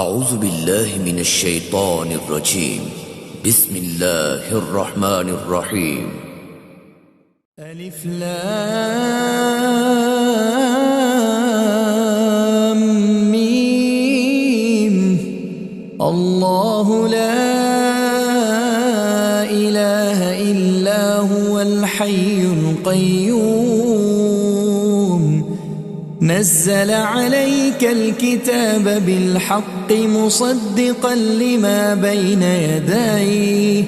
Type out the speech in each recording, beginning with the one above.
أعوذ بالله من الشيطان الرجيم. بسم الله الرحمن الرحيم. ألف لام ميم. الله لا إله إلا هو الحي القيوم نزل عليك الكتاب بالحق مصدقا لما بين يديه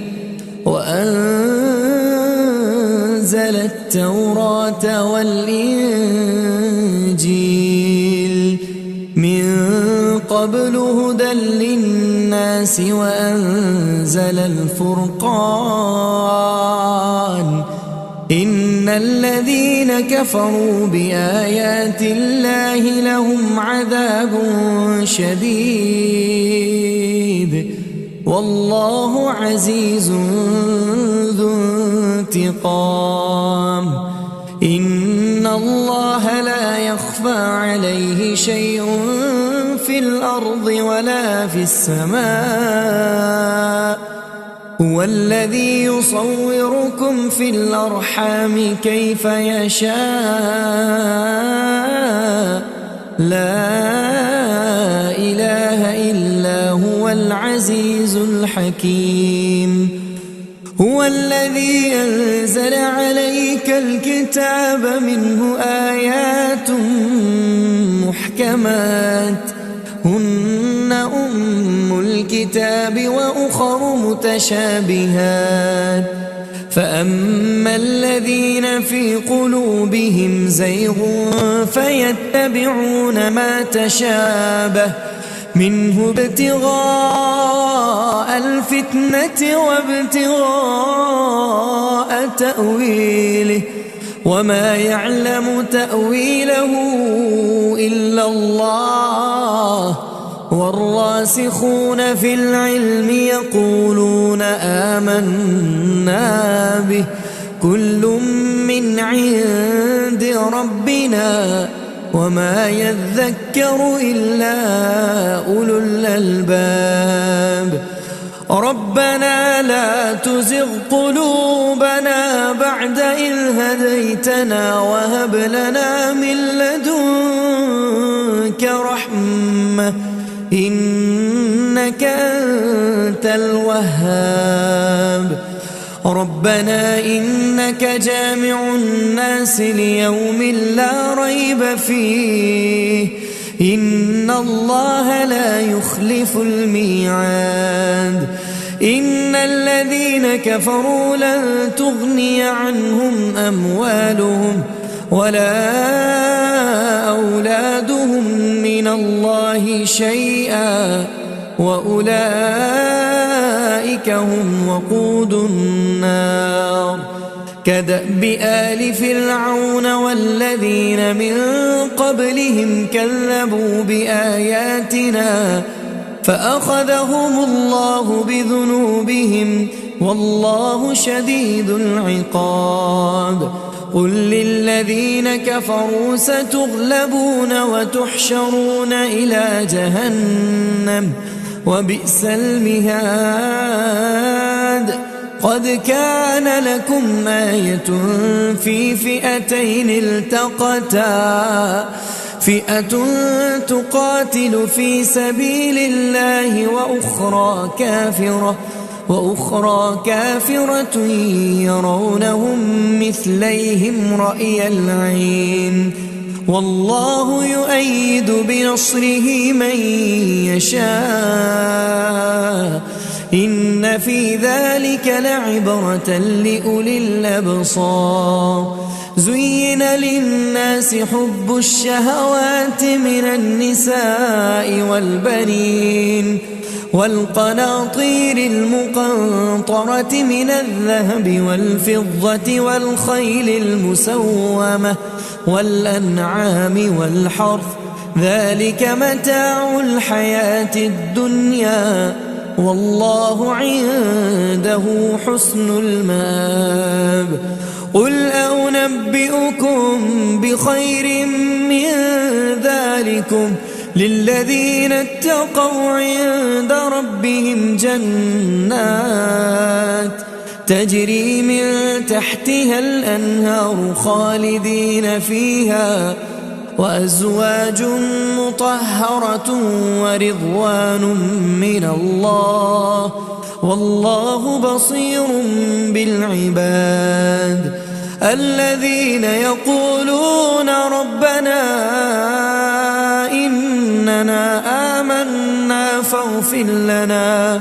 وأنزل التوراة والإنجيل من قبل هدى للناس وأنزل الفرقان إن الذين كفروا بآيات الله لهم عذاب شديد والله عزيز ذو انتقام. إن الله لا يخفى عليه شيء في الأرض ولا في السماء هو الذي يصوركم في الأرحام كيف يشاء لا إله إلا هو العزيز الحكيم. هو الذي أنزل عليك الكتاب منه آيات محكمات هن أم الكتاب وأخر متشابهات فأما الذين في قلوبهم زيغ فيتبعون ما تشابه منه ابتغاء الفتنة وابتغاء تأويله وما يعلم تأويله إلا الله والراسخون في العلم يقولون آمنا به كل من عند ربنا وما يذكر إلا أولو الألباب. ربنا لا تزغ قلوبنا بعد إذ هديتنا وهب لنا من لدنك رحمة إنك أنت الوهاب. ربنا إنك جامع الناس ليوم لا ريب فيه إن الله لا يخلف الميعاد. إن الذين كفروا لن تغني عنهم أموالهم ولا أولادهم من الله شيئا وأولئك هم وقود النار. كدأب آل فرعون والذين من قبلهم كذبوا بآياتنا فأخذهم الله بذنوبهم والله شديد العقاب. قل للذين كفروا ستغلبون وتحشرون إلى جهنم وبئس المهاد. قد كان لكم آية في فئتين التقتا فئة تقاتل في سبيل الله وأخرى كافرة يرونهم مثليهم رأي العين والله يؤيد بنصره من يشاء إن في ذلك لعبرة لأولي الأبصار. زين للناس حب الشهوات من النساء والبنين والقناطير المقنطرة من الذهب والفضة والخيل المسومة والأنعام والحرث ذلك متاع الحياة الدنيا والله عنده حسن المآب. قل أنبئكم بخير من ذلكم للذين اتقوا عند ربهم جنات تجري من تحتها الأنهار خالدين فيها وأزواج مطهرة ورضوان من الله والله بصير بالعباد الذين يقولون ربنا إننا آمنا فاغفر لنا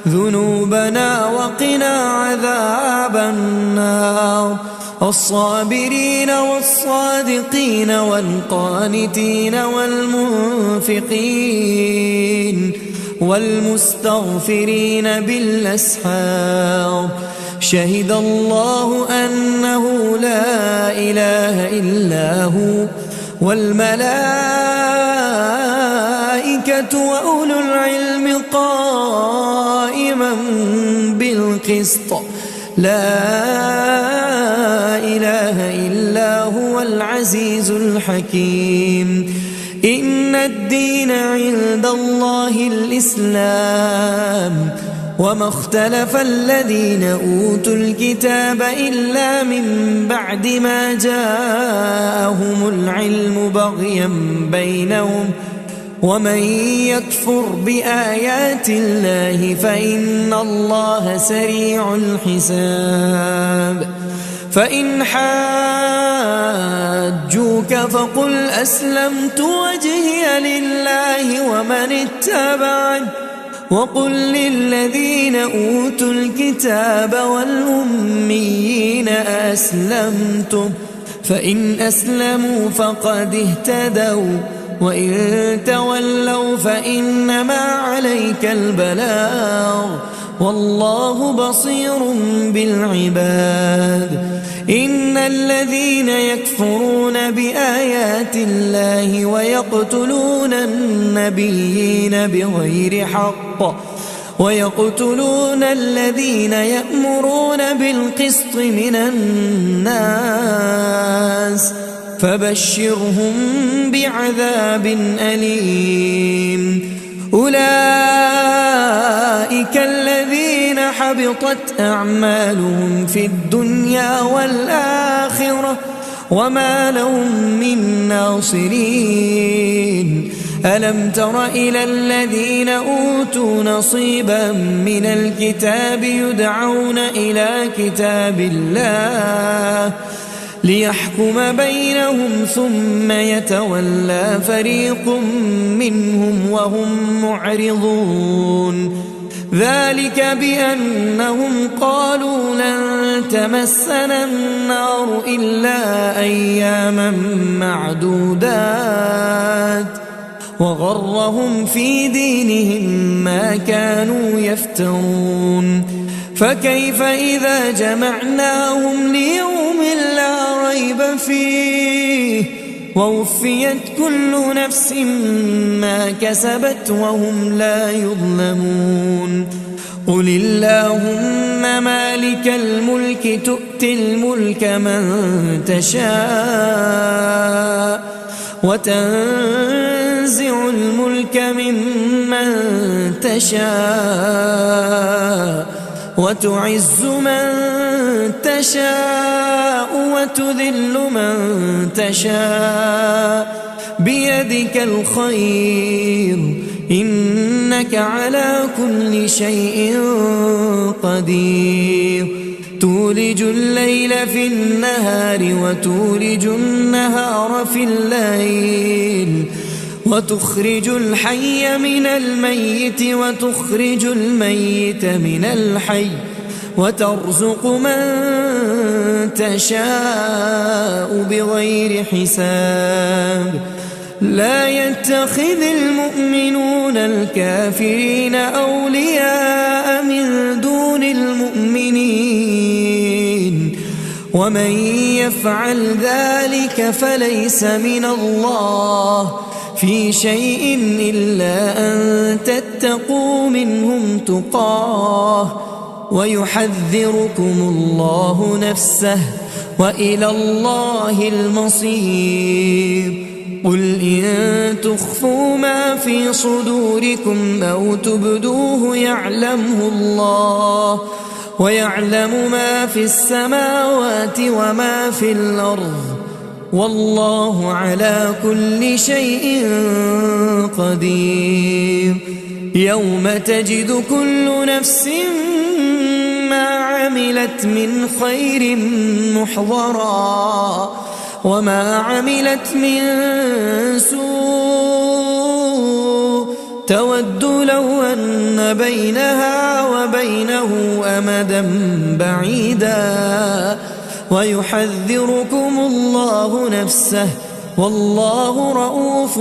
ذنوبنا وقنا عذاب النار الصابرين والصادقين والقانتين والمنفقين والمستغفرين بالأسحار شهد الله أنه لا إله إلا هو والملائكة وأولو العلم قائما بالقسط لا إله إلا هو العزيز الحكيم إن الدين عند الله الإسلام وما اختلف الذين أوتوا الكتاب إلا من بعد ما جاءهم العلم بغيا بينهم ومن يكفر بآيات الله فإن الله سريع الحساب فإن حاجوك فقل أسلمت وجهي لله ومن اتبعني وقل للذين أوتوا الكتاب والأميين أسلمتم فإن أسلموا فقد اهتدوا وإن تولوا فإنما عليك البلاغ والله بصير بالعباد إن الذين يكفرون بآيات الله ويقتلون النبيين بغير حق ويقتلون الذين يأمرون بالقسط من الناس فبشرهم بعذاب أليم أولئك الذين حبطت أعمالهم في الدنيا والآخرة وما لهم من ناصرين ألم تر إلى الذين أوتوا نصيبا من الكتاب يدعون إلى كتاب الله ليحكم بينهم ثم يتولى فريق منهم وهم معرضون ذلك بأنهم قالوا لن تمسنا النار إلا أياما معدودات وغرهم في دينهم ما كانوا يفترون فكيف إذا جمعناهم ليوم لا ريب فيه ووفيت كل نفس ما كسبت وهم لا يظلمون قل اللهم مالك الملك تؤتي الملك من تشاء وتنزع الملك ممن تشاء وتعز من تشاء وتذل من تشاء بيدك الخير إنك على كل شيء قدير تولج الليل في النهار وتولج النهار في الليل وتخرج الحي من الميت وتخرج الميت من الحي وترزق من تشاء بغير حساب لا يتخذ المؤمنون الكافرين أولياء من دون المؤمنين ومن يفعل ذلك فليس من الله في شيء إلا أن تتقوا منهم تقاه ويحذركم الله نفسه وإلى الله المصير قل إن تخفوا ما في صدوركم أو تبدوه يعلمه الله ويعلم ما في السماوات وما في الأرض والله على كل شيء قدير. يوم تجد كل نفس ما عملت من خير محضرا وما عملت من سوء تود لو أن بينها وبينه أمدا بعيدا ويحذركم الله نفسه والله رؤوف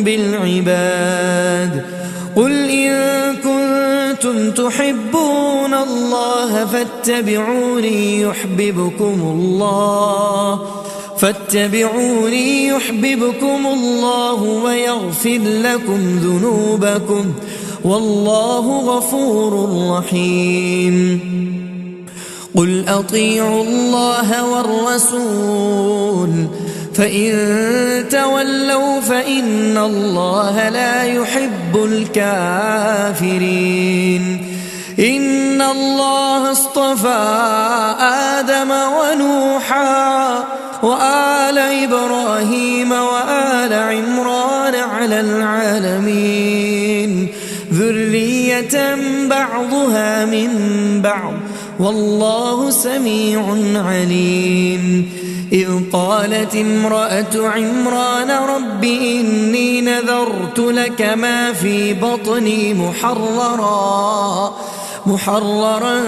بالعباد. قل إن كنتم تحبون الله فاتبعوني يحببكم الله ويغفر لكم ذنوبكم والله غفور رحيم. قل أطيعوا الله والرسول فإن تولوا فإن الله لا يحب الكافرين. إن الله اصطفى آدم ونوحا وآل إبراهيم وآل عمران على العالمين ذرية بعضها من بعض والله سميع عليم. إذ قالت امرأة عمران رب إني نذرت لك ما في بطني محررا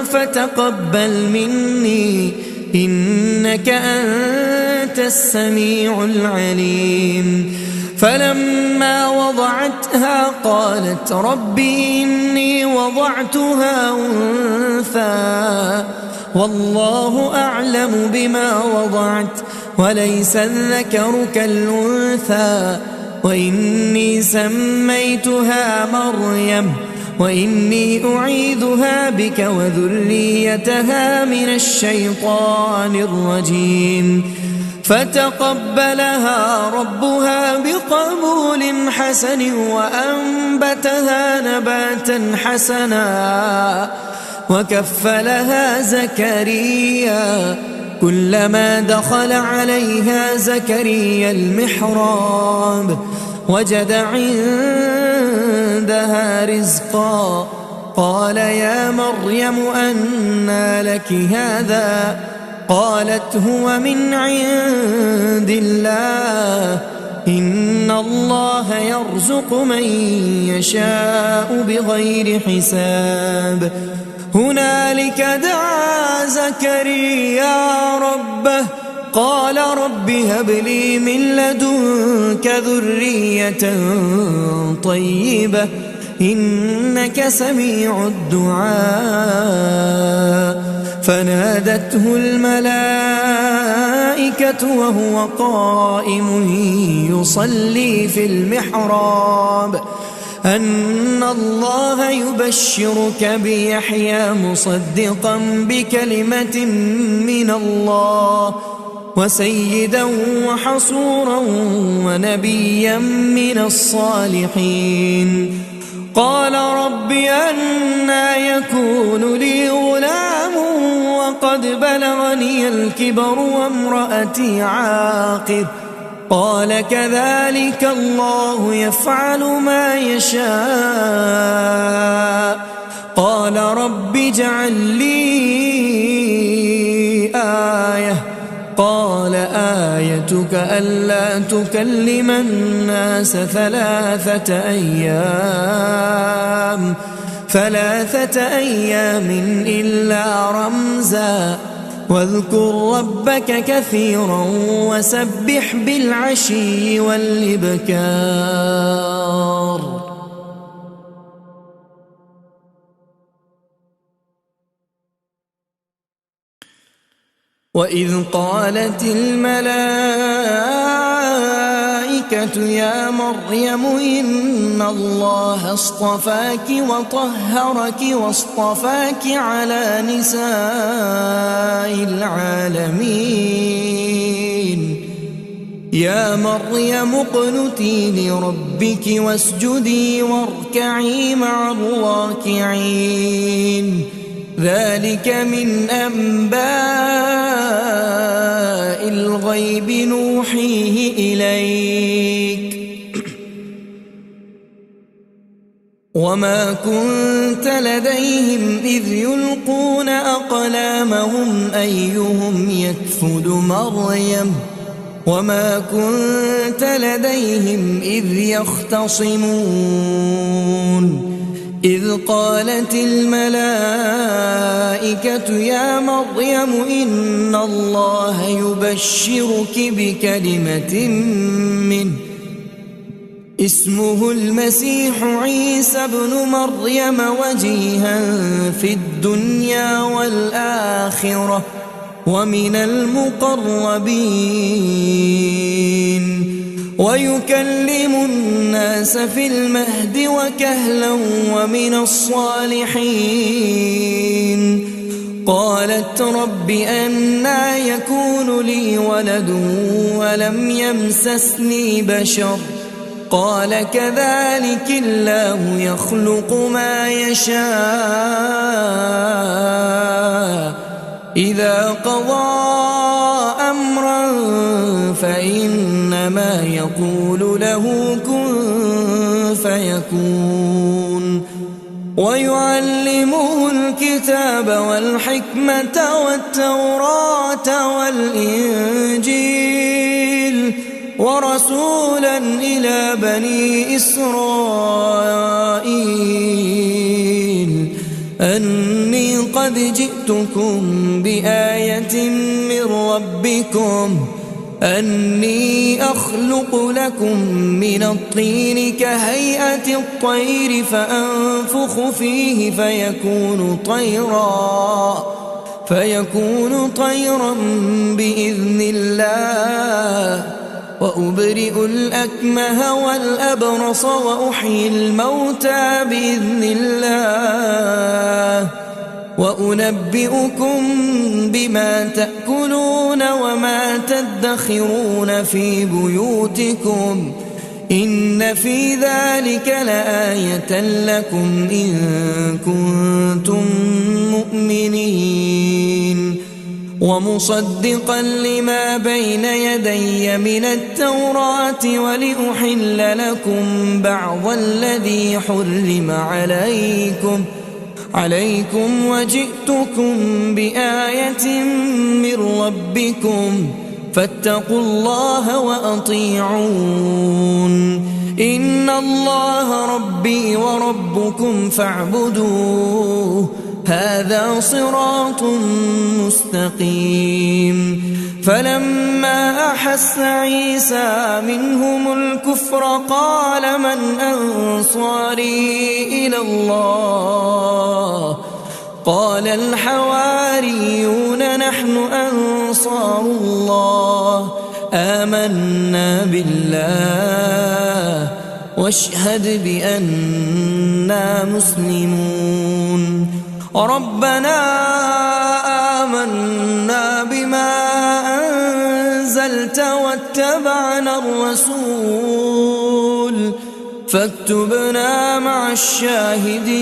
فتقبل مني إنك أنت السميع العليم. فلما وضعتها قالت رب إني وضعتها أنثى والله أعلم بما وضعت وليس الذكر كالأنثى وإني سميتها مريم وإني أعيذها بك وذريتها من الشيطان الرجيم. فتقبلها ربها بقبول حسن وأنبتها نباتا حسنا وكفلها زكريا كلما دخل عليها زكريا المحراب وجد عندها رزقا قال يا مريم أنى لك هذا قالت هو من عند الله إن الله يرزق من يشاء بغير حساب. هنالك دعا زكريا ربه قال رب هب لي من لدنك ذرية طيبة إنك سميع الدعاء. فنادته الملائكة وهو قائم يصلي في المحراب أن الله يبشرك بيحيى مصدقا بكلمة من الله وسيدا وحصورا ونبيا من الصالحين. قال رب أنى يكون لي غلام وقد بلغني الكبر وامرأتي عاقر قال كذلك الله يفعل ما يشاء. قال رب اجعل لي آية قال آيتك ألا تكلم الناس ثلاثة أيام إلا رمزا واذكر ربك كثيرا وسبح بالعشي والإبكار. وإذ قالت الملائكة يا مريم إن الله اصطفاك وطهرك واصطفاك على نساء العالمين يا مريم اقنتي لربك واسجدي واركعي مع الراكعين ذلك من أنباء الغيب نوحيه إليك وما كنت لديهم إذ يلقون أقلامهم أيهم يكفل مريم وما كنت لديهم إذ يختصمون إذ قالت الملائكة يا مريم إن الله يبشرك بكلمة منه اسمه المسيح عيسى ابن مريم وجيها في الدنيا والآخرة ومن المقربين ويكلم الناس في المهد وكهلا ومن الصالحين قالت رب أنى يكون لي ولد ولم يمسسني بشر قال كذلك الله يخلق ما يشاء إذا قضى أمرا فإنما يقول له كن فيكون ويعلمه الكتاب والحكمة والتوراة والإنجيل ورسولا إلى بني إسرائيل أني قد جئتكم بآية من ربكم أني أخلق لكم من الطين كهيئة الطير فأنفخ فيه فيكون طيرا بإذن الله وأبرئ الأكمه والأبرص وأحيي الموتى بإذن الله وأنبئكم بما تأكلون وما تدخرون في بيوتكم إن في ذلك لآية لكم إن كنتم مؤمنين ومصدقا لما بين يدي من التوراة ولأحل لكم بعض الذي حرم عليكم وجئتكم بآية من ربكم فاتقوا الله وأطيعون إن الله ربي وربكم فاعبدوه هذا صراط مستقيم فلما أحس عيسى منهم الكفر قال من أنصاري إلى الله قال الحواريون نحن أنصار الله آمنا بالله واشهد بأننا مسلمون ربنا آمنا بما أنزلت واتبعنا الرسول فاكتبنا مع الشاهدين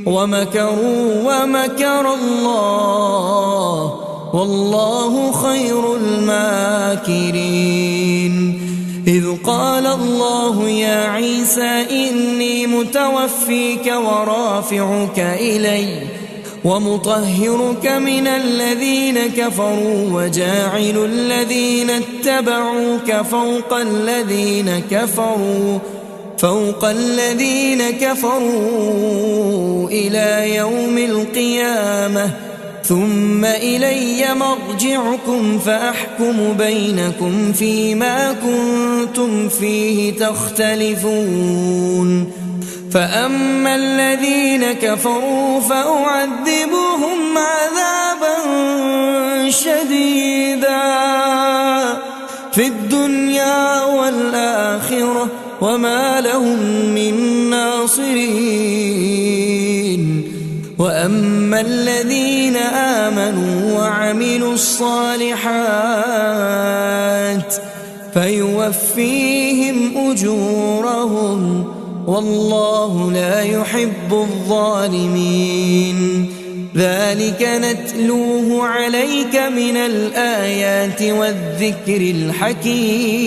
ومكروا ومكر الله والله خير الماكرين إذ قال الله يا عيسى إني متوفيك ورافعك إلي ومطهرك من الذين كفروا وجاعل الذين اتبعوك فوق الذين كفروا إلى يوم القيامة ثم إلي مرجعكم فأحكم بينكم فيما كنتم فيه تختلفون فأما الذين كفروا فأعذبهم عذابا شديدا في الدنيا والآخرة وما لهم من ناصرين وأما الذين آمنوا وعملوا الصالحات فيوفيهم أجورهم والله لا يحب الظالمين. ذلك نتلوه عليك من الآيات والذكر الحكيم.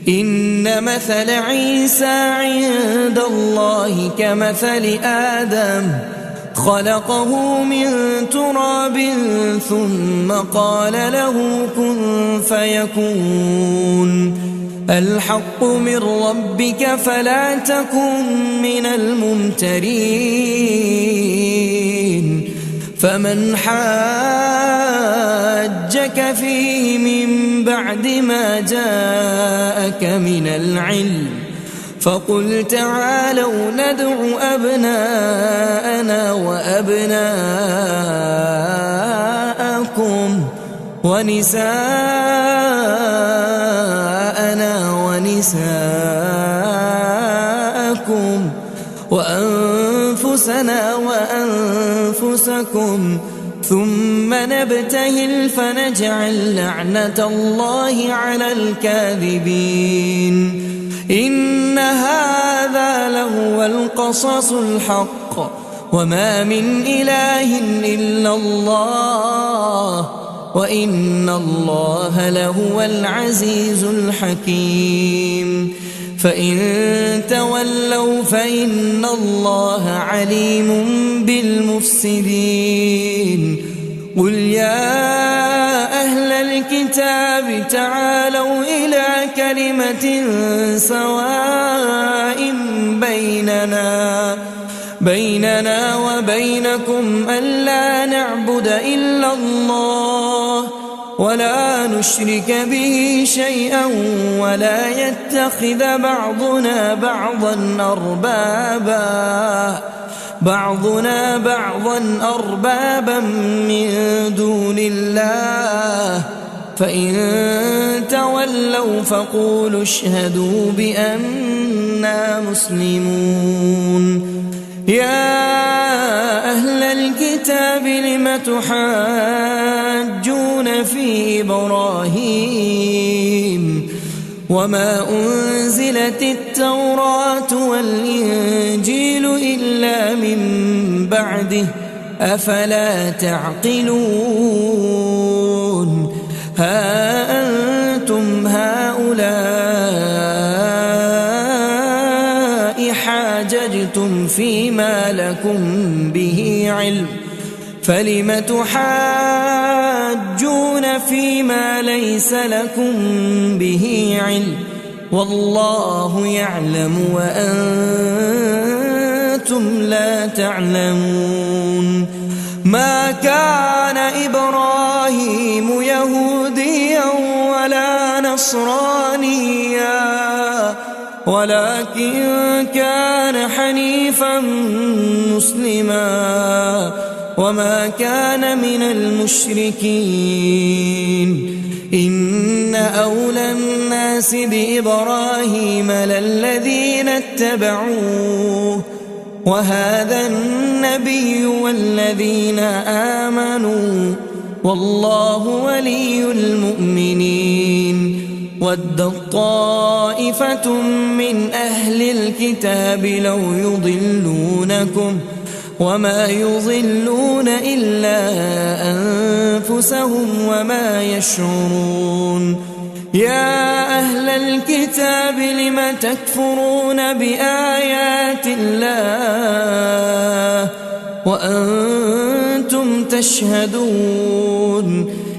إن مثل عيسى عند الله كمثل آدم خلقه من تراب ثم قال له كن فيكون. الحق من ربك فلا تكن من الممترين. فمن حاجك فيه من بعد ما جاءك من العلم فقل تعالوا ندع أبناءنا وأبناءكم ونساءنا ونساءكم وأنفسنا وأنفسكم ثم نبتهل فنجعل لعنة الله على الكاذبين. إن هذا لهو القصص الحق وما من إله إلا الله وإن الله لهو العزيز الحكيم. فإن تولوا فإن الله عليم بالمفسدين. قل يا أهل الكتاب تعالوا إلى كلمة سواء بيننا وبينكم ألا نعبد إلا الله ولا نشرك به شيئا ولا يتخذ بعضنا بعضا أربابا من دون الله. فإن تولوا فقولوا اشهدوا بأننا مسلمون. يا أهل الكتاب لم تحاجون في إبراهيم وما أنزلت التوراة والإنجيل إلا من بعده أفلا تعقلون. ها أنتم هؤلاء حاججتم فيما لكم به علم فلم تحاجون فيما ليس لكم به علم والله يعلم وأنتم لا تعلمون. ما كان إبراهيم يهوديا ولا نصرانيا ولكن كان حنيفا مسلما وما كان من المشركين. إن أولى الناس بإبراهيم للذين اتبعوه وهذا النبي والذين آمنوا والله ولي المؤمنين. ودت طائفة من أهل الكتاب لو يضلونكم وما يضلون إلا أنفسهم وما يشعرون. يا أهل الكتاب لم تكفرون بآيات الله وأنتم تشهدون.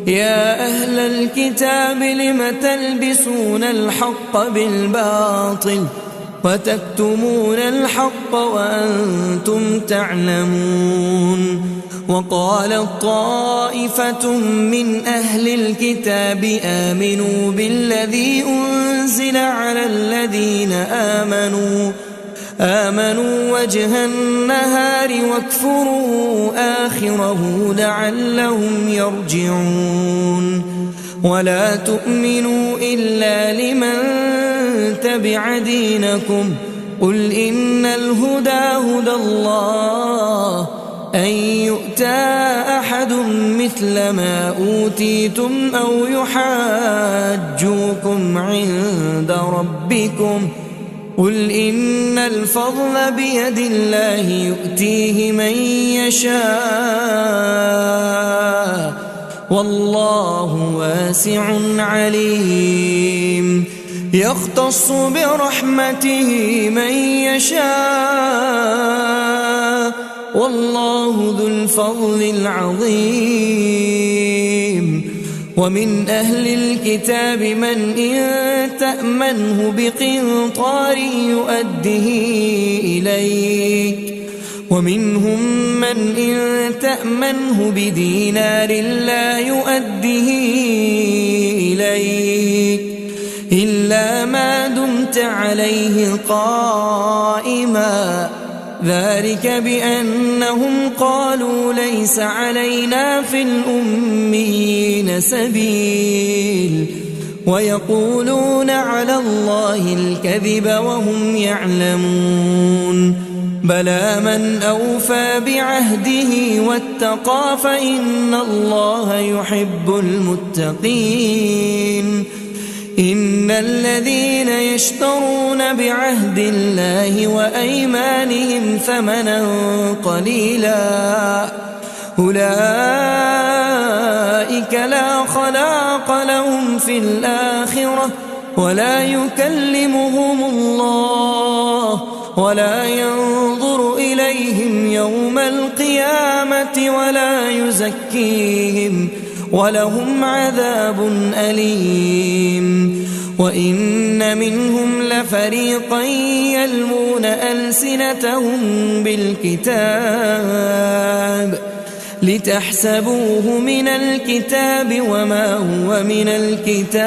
يا أهل الكتاب لم تلبسون الحق بالباطل وتكتمون الحق وأنتم تعلمون. وقالت طائفة من أهل الكتاب آمنوا بالذي أنزل على الذين آمنوا وجه النهار واكفروا آخره لعلهم يرجعون. ولا تؤمنوا إلا لمن تبع دينكم قل إن الهدى هدى الله أن يؤتى أحد مثل ما أوتيتم أو يحاجوكم عند ربكم قل إن الفضل بيد الله يؤتيه من يشاء والله واسع عليم يختص برحمته من يشاء والله ذو الفضل العظيم ومن أهل الكتاب من إن تأمنه بقنطار يؤده إليك ومنهم من إن تأمنه بدينار لا يؤده إليك إلا ما دمت عليه قائما ذلك بأنهم قالوا ليس علينا في الأميين سبيل ويقولون على الله الكذب وهم يعلمون بلى من أوفى بعهده واتقى فإن الله يحب المتقين إن الذين يشترون بعهد الله وأيمانهم ثمنا قليلا أولئك لا خلاق لهم في الآخرة ولا يكلمهم الله ولا ينظر إليهم يوم القيامة ولا يزكيهم ولهم عذاب أليم وإن منهم لفريقا يلمون ألسنتهم بالكتاب لتحسبوه من الكتاب وما هو من الكتاب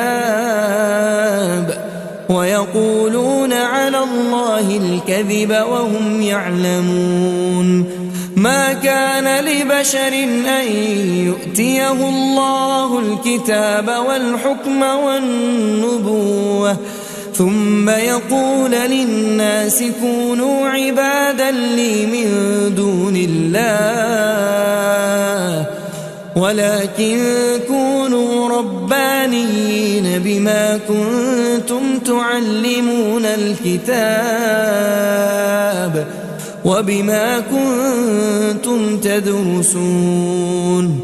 ويقولون على الله الكذب وهم يعلمون ما كان لبشر أن يؤتيه الله الكتاب والحكم والنبوة ثم يقول للناس كونوا عبادا لي من دون الله ولكن كونوا ربانيين بما كنتم تعلمون الكتاب وبما كنتم تدرسون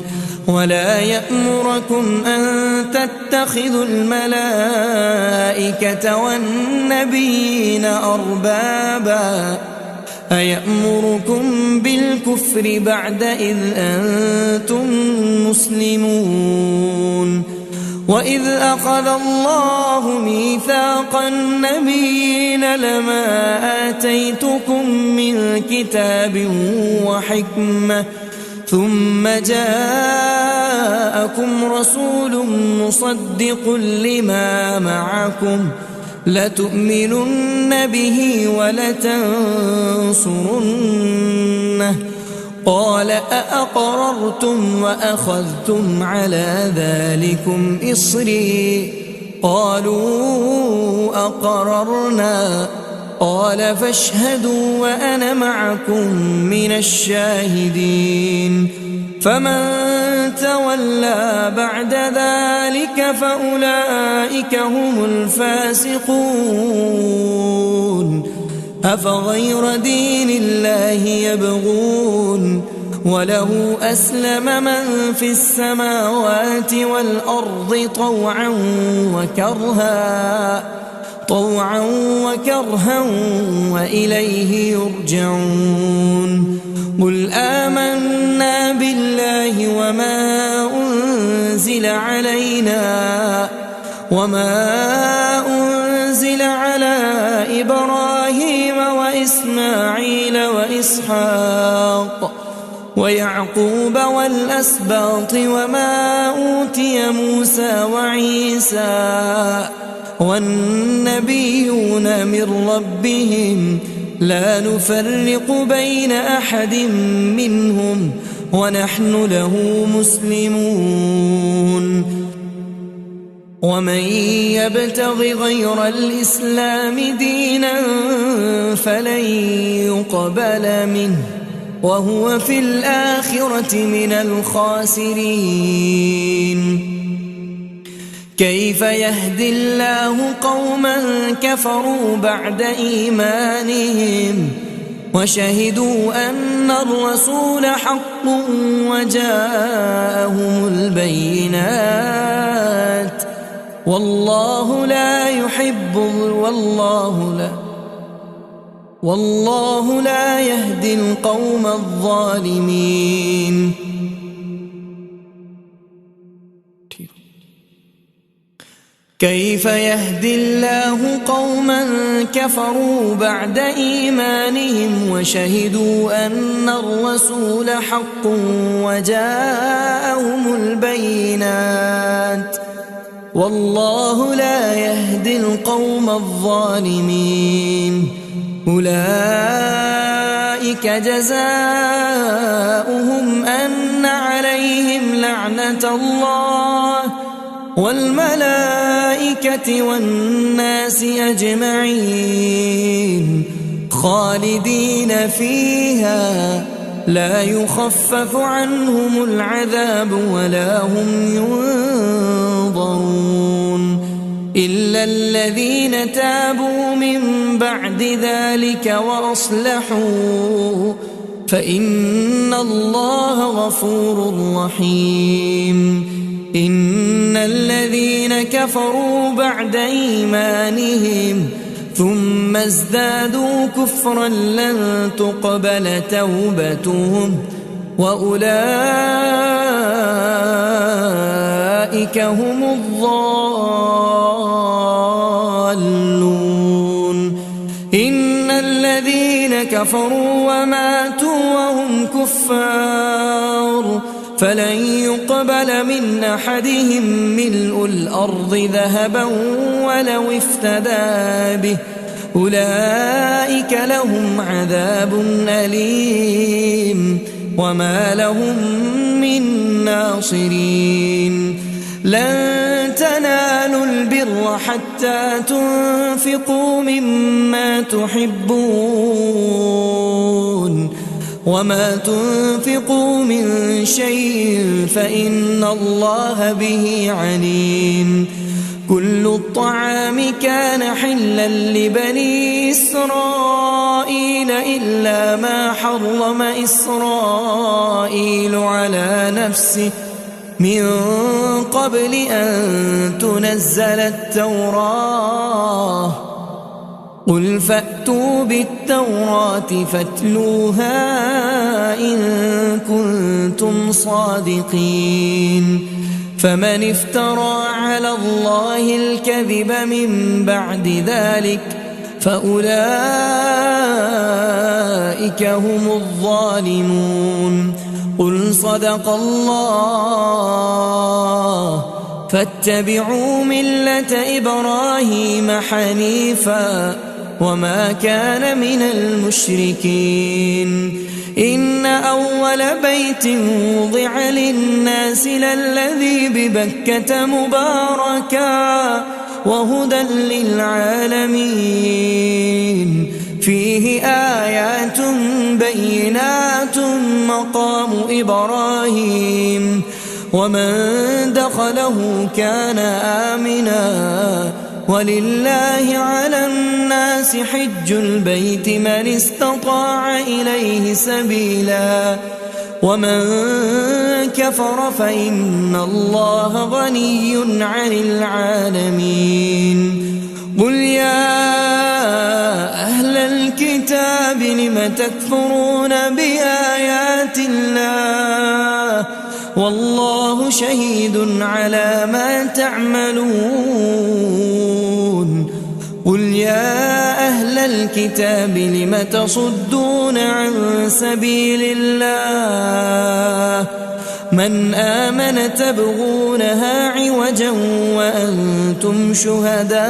ولا يأمركم أن تتخذوا الملائكة والنبيين أربابا أيأمركم بالكفر بعد إذ أنتم مسلمون وإذ أخذ الله ميثاق النبيين لما آتيتكم من كتاب وحكمة ثم جاءكم رسول مصدق لما معكم لتؤمنن به ولتنصرنه قال أأقررتم وأخذتم على ذلكم إصري قالوا أقررنا قال فاشهدوا وأنا معكم من الشاهدين فمن تولى بعد ذلك فأولئك هم الفاسقون أفغير دين الله يبغون وله أسلم من في السماوات والأرض طوعا وكرها وإليه يرجعون قل آمنا بالله وما أنزل على إبراهيم وإسماعيل وإسحاق ويعقوب والأسباط وما أوتي موسى وعيسى والنبيون من ربهم لا نفرق بين أحد منهم ونحن له مسلمون ومن يبتغ غير الإسلام دينا فلن يقبل منه وهو في الآخرة من الخاسرين. كيف يهدي الله قوما كفروا بعد إيمانهم وشهدوا أن الرسول حق وجاءهم البينات والله لا يهدي القوم الظالمين. كيف يهدي الله قوما كفروا بعد إيمانهم وشهدوا أن الرسول حق وجاءهم البينات والله لا يهدي القوم الظالمين. أولئك جزاؤهم أن عليهم لعنة الله والملائكة والناس أجمعين خالدين فيها لا يخفف عنهم العذاب ولا هم ينظرون إلا الذين تابوا من بعد ذلك وأصلحوا فإن الله غفور رحيم. إن الذين كفروا بعد إيمانهم ثم ازدادوا كفرا لن تقبل توبتهم وأولئك هم الضالون. إن الذين كفروا وماتوا وهم كفار فلن يقبل من أحدهم ملء الأرض ذهبا ولو افتدى به أولئك لهم عذاب أليم وما لهم من ناصرين. لن تنالوا البر حتى تنفقوا مما تحبون وما تنفقوا من شيء فإن الله به عليم. كل الطعام كان حلا لبني إسرائيل إلا ما حرم إسرائيل على نفسه من قبل أن تنزل التوراة قل فأتوا بالتوراة فاتلوها إن كنتم صادقين. فمن افترى على الله الكذب من بعد ذلك فأولئك هم الظالمون. قل صدق الله فاتبعوا ملة إبراهيم حنيفا وما كان من المشركين. إن أول بيت وضع للناس للذي ببكة مباركا وهدى للعالمين فيه آيات بينات مقام إبراهيم ومن دخله كان آمنا ولله على الناس حج البيت من استطاع إليه سبيلا ومن كفر فإن الله غني عن العالمين. قل يا أهل الكتاب لم تكفرون بآيات الله والله شهيد على ما تعملون. قل يا أهل الكتاب لم تصدون عن سبيل الله من آمن تبغونها عوجا وأنتم شهداء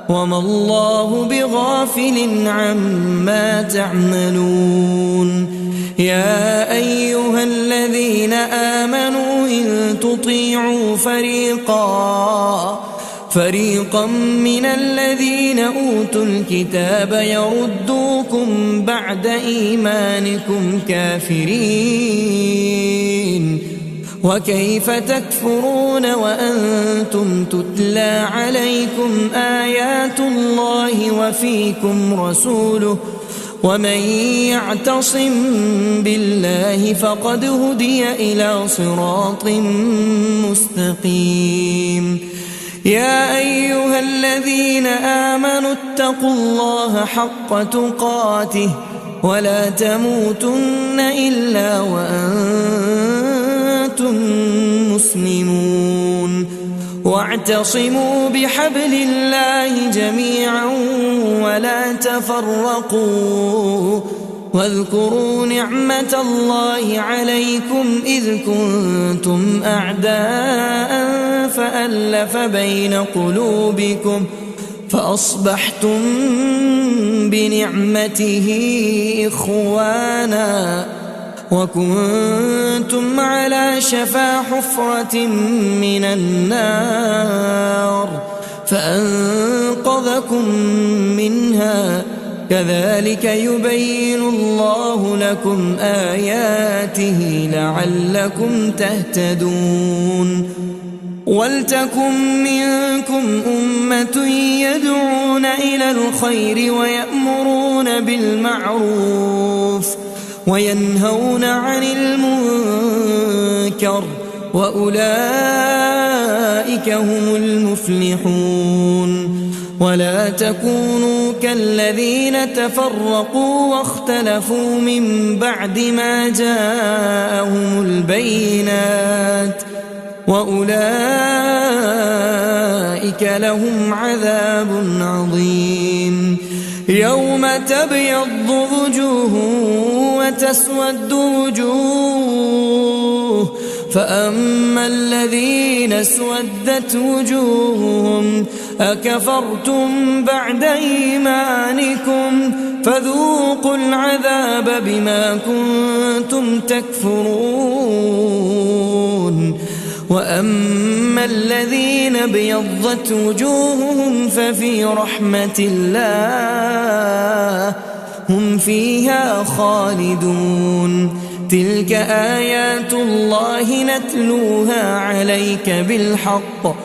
وما الله بغافل عما تعملون. يا أيها الذين آمنوا إن تطيعوا فريقا من الذين أوتوا الكتاب يردوكم بعد إيمانكم كافرين وكيف تكفرون وأنتم تتلى عليكم آيات الله وفيكم رسوله ومن يعتصم بالله فقد هدي إلى صراط مستقيم يا أيها الذين آمنوا اتقوا الله حق تقاته ولا تموتن إلا وأنتم مسلمون واعتصموا بحبل الله جميعا ولا تفرقوا واذكروا نعمة الله عليكم إذ كنتم أعداء فألف بين قلوبكم فأصبحتم بنعمته إخوانا وكنتم على شفا حفرة من النار فأنقذكم منها كذلك يبين الله لكم آياته لعلكم تهتدون ولتكن منكم أمة يدعون إلى الخير ويأمرون بالمعروف وينهون عن المنكر وأولئك هم المفلحون ولا تكونوا كالذين تفرقوا واختلفوا من بعد ما جاءهم البينات وأولئك لهم عذاب عظيم يوم تبيض وجوه وتسود وجوه فأما الذين اسودت وجوههم أكفرتم بعد إيمانكم فذوقوا العذاب بما كنتم تكفرون وأما الذين ابيضت وجوههم ففي رحمة الله هم فيها خالدون تلك آيات الله نتلوها عليك بالحق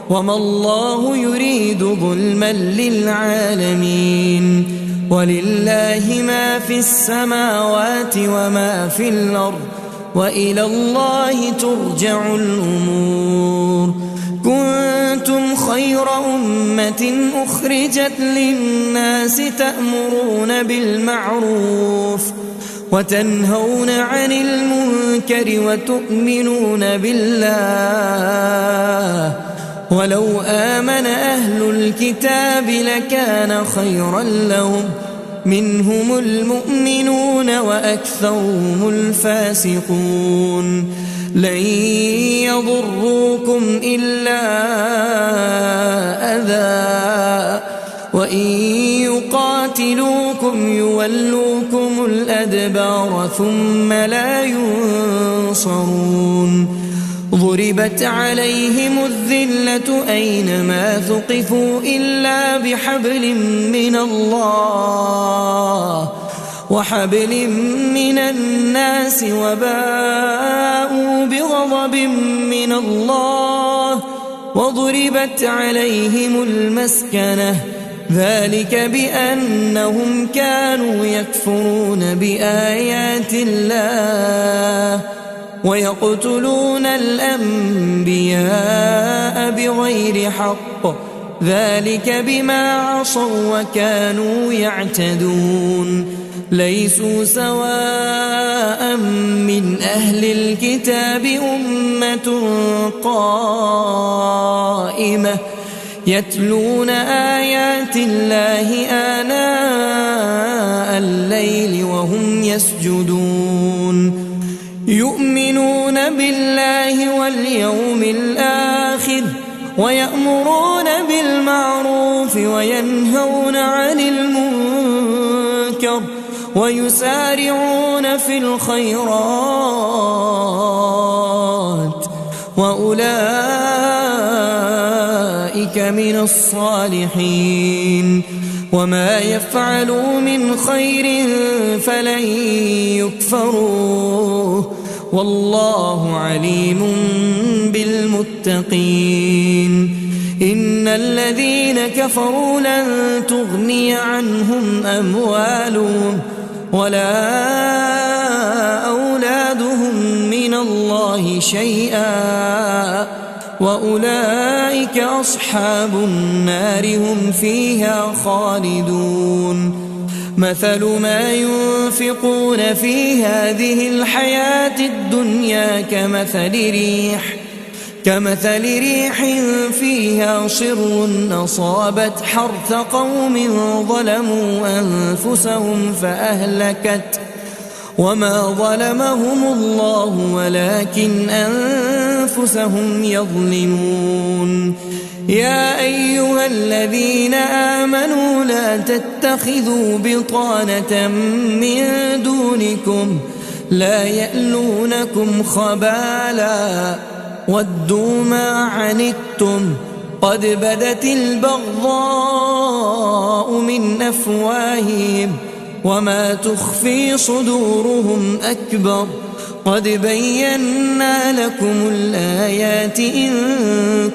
وما الله يريد ظلما للعالمين ولله ما في السماوات وما في الأرض وإلى الله ترجع الأمور كنتم خير أمة أخرجت للناس تأمرون بالمعروف وتنهون عن المنكر وتؤمنون بالله ولو آمن أهل الكتاب لكان خيرا لهم منهم المؤمنون وأكثرهم الفاسقون لن يضروكم إلا أذى وإن يقاتلوكم يولوكم الأدبار ثم لا ينصرون ضربت عليهم الذلة أينما ثقفوا إلا بحبل من الله وحبل من الناس وباءوا بغضب من الله وضربت عليهم المسكنة ذلك بأنهم كانوا يكفرون بآيات الله ويقتلون الأنبياء بغير حق ذلك بما عصوا وكانوا يعتدون ليسوا سواء من أهل الكتاب أمة قائمة يتلون آيات الله آناء الليل وهم يسجدون يؤمنون بالله واليوم الآخر ويأمرون بالمعروف وينهون عن المنكر ويسارعون في الخيرات وأولئك أولئك من الصالحين وما يفعلوا من خير فلن يكفروه والله عليم بالمتقين إن الذين كفروا لن تغني عنهم أموالهم ولا أولادهم من الله شيئا وأولئك أصحاب النار هم فيها خالدون مثل ما ينفقون في هذه الحياة الدنيا كمثل ريح فيها صر أصابت حرث قوم ظلموا أنفسهم فأهلكت وما ظلمهم الله ولكن أنفسهم يظلمون يا أيها الذين آمنوا لا تتخذوا بطانة من دونكم لا يألونكم خبالا ودوا ما عنتم قد بدت البغضاء من أفواههم وما تخفي صدورهم أكبر قد بينا لكم الآيات إن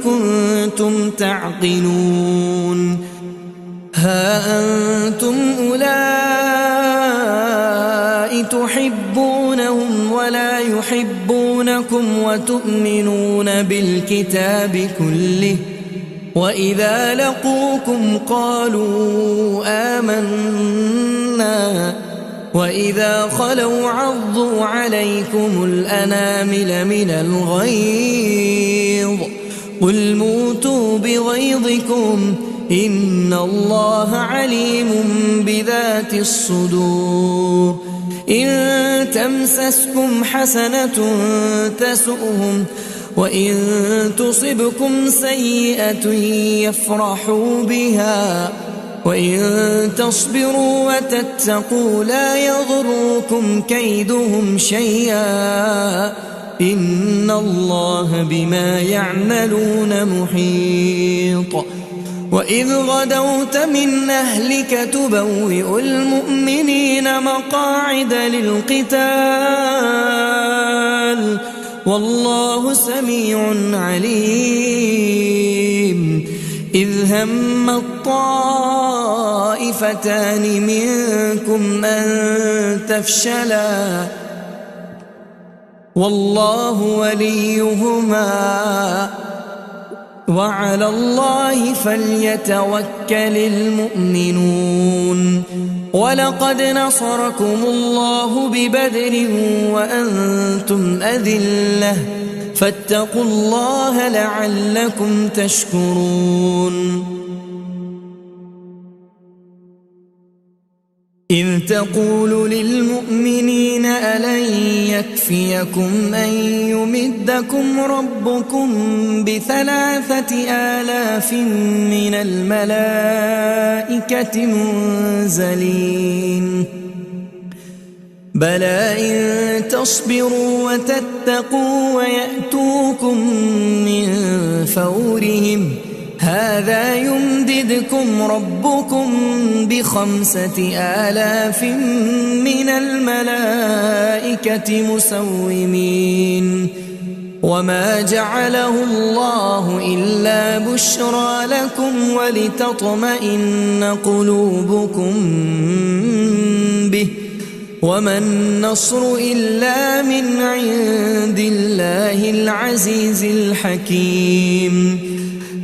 كنتم تعقلون ها أنتم أولئك تحبونهم ولا يحبونكم وتؤمنون بالكتاب كله وإذا لقوكم قالوا آمنا وإذا خلوا عضوا عليكم الأنامل من الغيظ قل موتوا بغيظكم إن الله عليم بذات الصدور إن تمسسكم حسنة تسؤهم وإن تصبكم سيئة يفرحوا بها وإن تصبروا وتتقوا لا يضركم كيدهم شيئا إن الله بما يعملون محيط وإذ غدوت من أهلك تبوئ المؤمنين مقاعد للقتال والله سميع عليم إذ هم الطائفتان منكم أن تفشلا والله وليهما وعلى الله فليتوكل المؤمنون ولقد نصركم الله ببدر وأنتم أذلة فاتقوا الله لعلكم تشكرون إذ تقول للمؤمنين ألن يكفيكم أن يمدكم ربكم ب3,000 من الملائكة منزلين بلى إن تصبروا وتتقوا ويأتوكم من فورهم هذا يمددكم ربكم ب5,000 من الملائكة مسومين وما جعله الله إلا بشرى لكم ولتطمئن قلوبكم به وما النصر إلا من عند الله العزيز الحكيم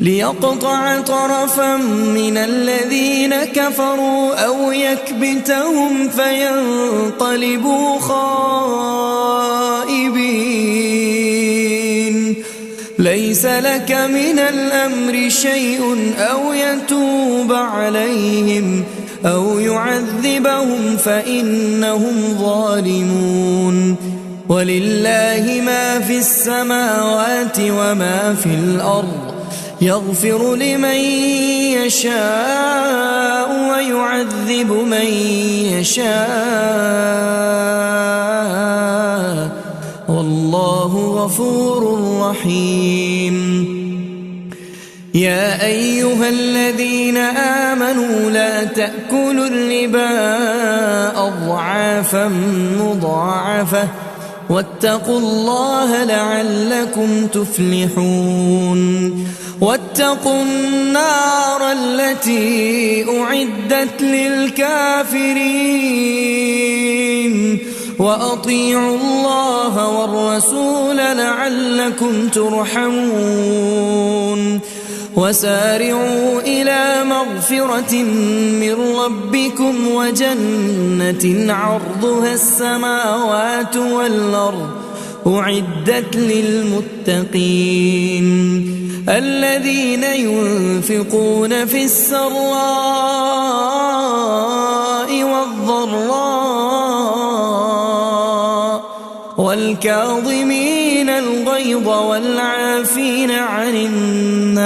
ليقطع طرفا من الذين كفروا أو يكبتهم فينقلبوا خائبين ليس لك من الأمر شيء أو يتوب عليهم أو يعذبهم فإنهم ظالمون ولله ما في السماوات وما في الأرض يغفر لمن يشاء ويعذب من يشاء والله غفور رحيم يا أيها الذين آمنوا لا تأكلوا الربا أضعافا مضاعفة واتقوا الله لعلكم تفلحون واتقوا النار التي أعدت للكافرين وأطيعوا الله والرسول لعلكم ترحمون وسارعوا إلى مغفرة من ربكم وجنة عرضها السماوات والأرض أعدت للمتقين الذين ينفقون في السراء والضراء والكاظمين الغيظ والعافين عن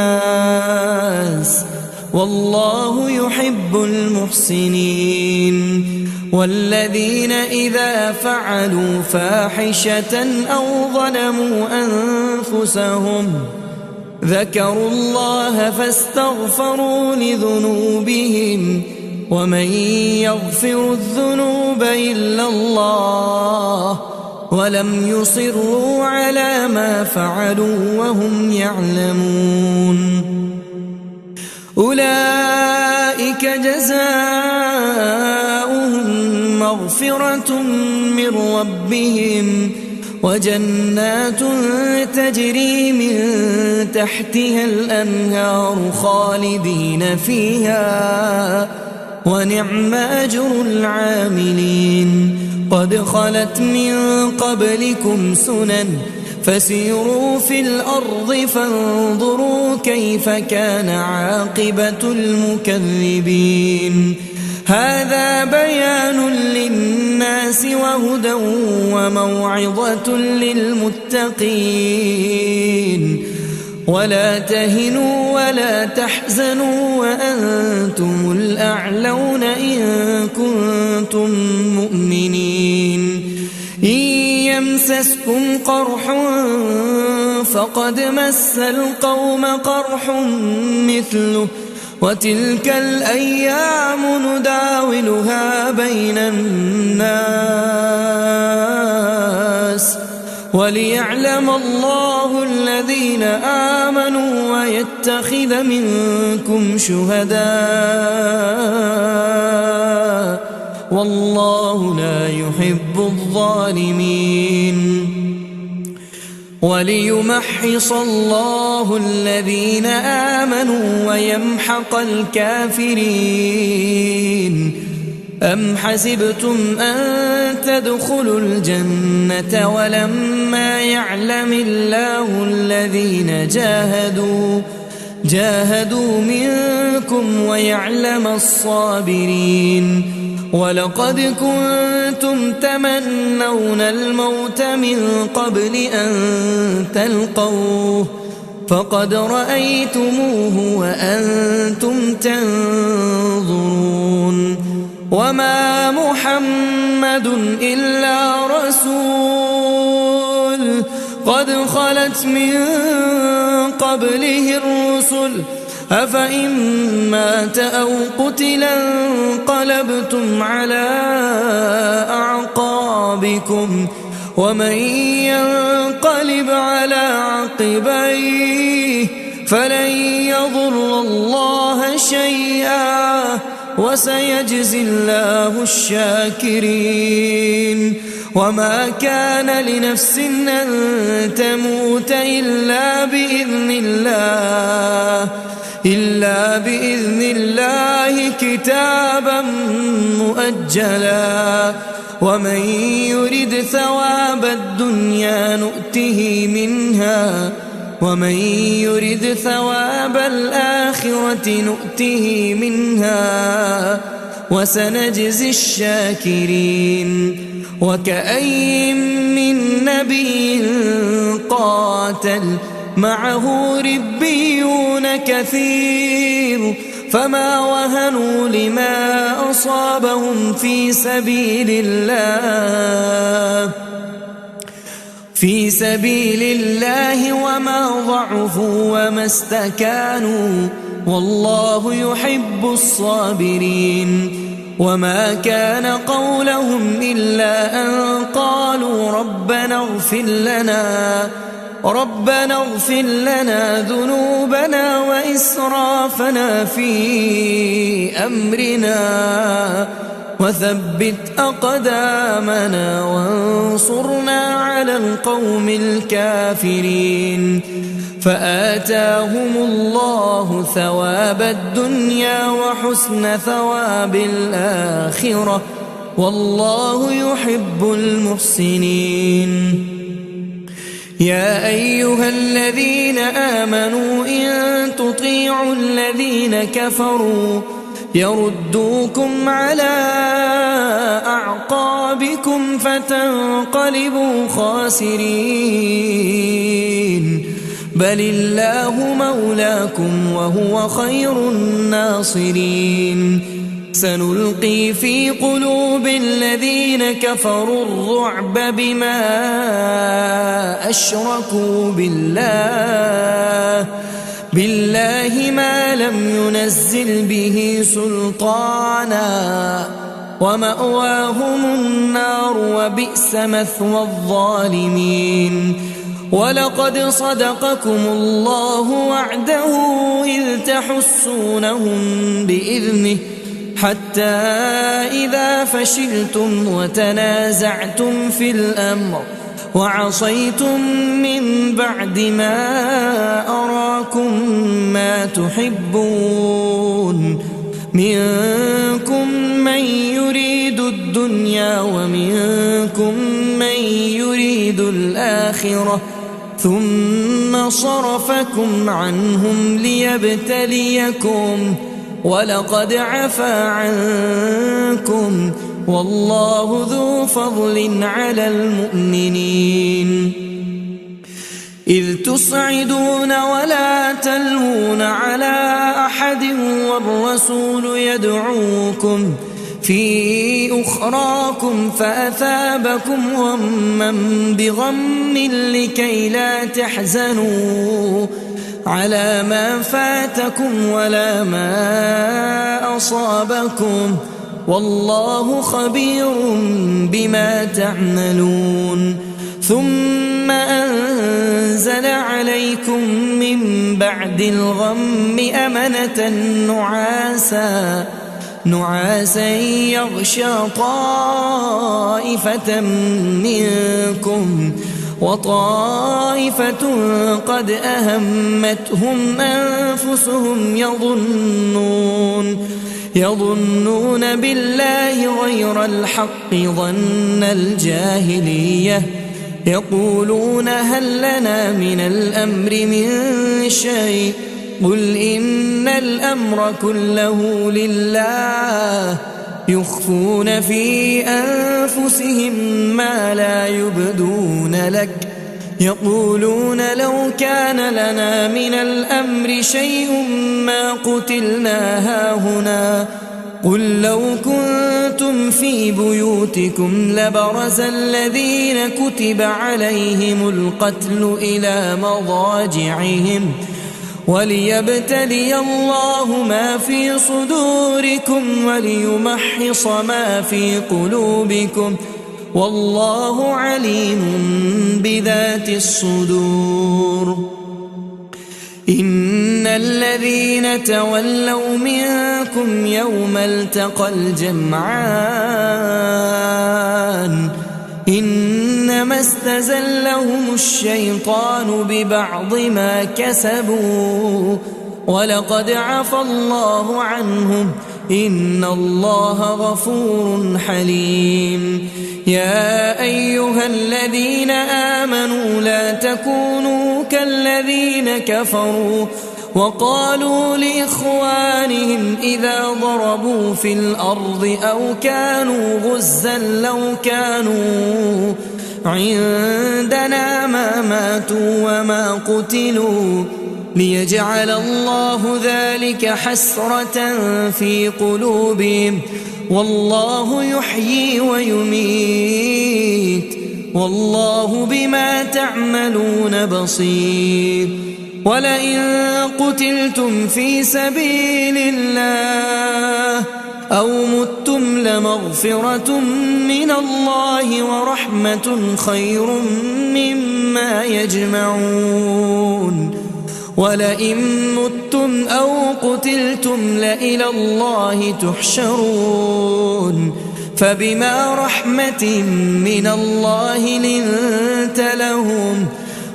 الناس والله يحب المحسنين والذين إذا فعلوا فاحشة أو ظلموا أنفسهم ذكروا الله فاستغفروا لذنوبهم ومن يغفر الذنوب إلا الله ولم يصروا على ما فعلوا وهم يعلمون أولئك جزاؤهم مغفرة من ربهم وجنات تجري من تحتها الأنهار خالدين فيها ونعم أجر العاملين قد خلت من قبلكم سنن فسيروا في الأرض فانظروا كيف كان عاقبة المكذبين هذا بيان للناس وهدى وموعظة للمتقين ولا تهنوا ولا تحزنوا وأنتم الأعلون إن كنتم مؤمنين إن يمسسكم قرح فقد مس القوم قرح مثله وتلك الأيام نداولها بين الناس وليعلم الله الذين آمنوا ويتخذ منكم شهداء والله لا يحب الظالمين وليمحص الله الذين آمنوا ويمحق الكافرين أم حسبتم أن تدخلوا الجنة ولما يعلم الله الذين جاهدوا منكم ويعلم الصابرين ولقد كنتم تمنون الموت من قبل أن تلقوه فقد رأيتموه وأنتم تنظرون وما محمد إلا رسول قد خلت من قبله الرسل أفإن مات أو قتلا انقلبتم على أعقابكم ومن ينقلب على عقبيه فلن يضر الله شيئا وسيجزي الله الشاكرين وما كان لنفس أن تموت إلا بإذن الله كتابا مؤجلا ومن يرد ثواب الدنيا نؤته منها ومن يرد ثواب الآخرة نؤته منها وسنجزي الشاكرين وكأين من نبي قاتل معه ربيون كثير فما وهنوا لما أصابهم في سبيل في سبيل الله وما ضعفوا وما استكانوا والله يحب الصابرين وما كان قولهم إلا أن قالوا ربنا اغفر لنا ذنوبنا وإسرافنا في أمرنا وثبت أقدامنا وانصرنا على القوم الكافرين فآتاهم الله ثواب الدنيا وحسن ثواب الآخرة والله يحب المحسنين يا أيها الذين آمنوا إن تطيعوا الذين كفروا يردوكم على أعقابكم فتنقلبوا خاسرين بل الله مولاكم وهو خير الناصرين سنلقي في قلوب الذين كفروا الرعب بما أشركوا بالله ما لم ينزل به سلطانا ومأواهم النار وبئس مثوى الظالمين ولقد صدقكم الله وعده إذ تحسونهم بإذنه حتى إذا فشلتم وتنازعتم في الأمر وعصيتم من بعد ما أراكم ما تحبون منكم من يريد الدنيا ومنكم من يريد الآخرة ثم صرفكم عنهم ليبتليكم ولقد عفا عنكم والله ذو فضل على المؤمنين إذ تصعدون ولا تلوون على أحد والرسول يدعوكم في أخراكم فأثابكم غما بغم لكي لا تحزنوا على ما فاتكم ولا ما أصابكم والله خبير بما تعملون ثم أنزل عليكم من بعد الغم أمنة نعاسا يغشى طائفة منكم وطائفة قد أهمتهم أنفسهم يظنون بالله غير الحق ظن الجاهلية يقولون هل لنا من الأمر من شيء قل إن الأمر كله لله يخفون في أنفسهم ما لا يبدون لك يقولون لو كان لنا من الأمر شيء ما قتلنا هاهنا قل لو كنتم في بيوتكم لبرز الذين كتب عليهم القتل إلى مضاجعهم وليبتلي الله ما في صدوركم وليمحص ما في قلوبكم والله عليم بذات الصدور إن الذين تولوا منكم يوم التقى الجمعان إنما استزلهم الشيطان ببعض ما كسبوا ولقد عفى الله عنهم إن الله غفور حليم يا أيها الذين آمنوا لا تكونوا كالذين كفروا وقالوا لإخوانهم إذا ضربوا في الأرض أو كانوا غزا لو كانوا عندنا ما ماتوا وما قتلوا ليجعل الله ذلك حسرة في قلوبهم والله يحيي ويميت والله بما تعملون بصير ولئن قتلتم في سبيل الله أو متم لمغفرة من الله ورحمة خير مما يجمعون ولئن متم أو قتلتم لإلى الله تحشرون فبما رحمة من الله لنت لهم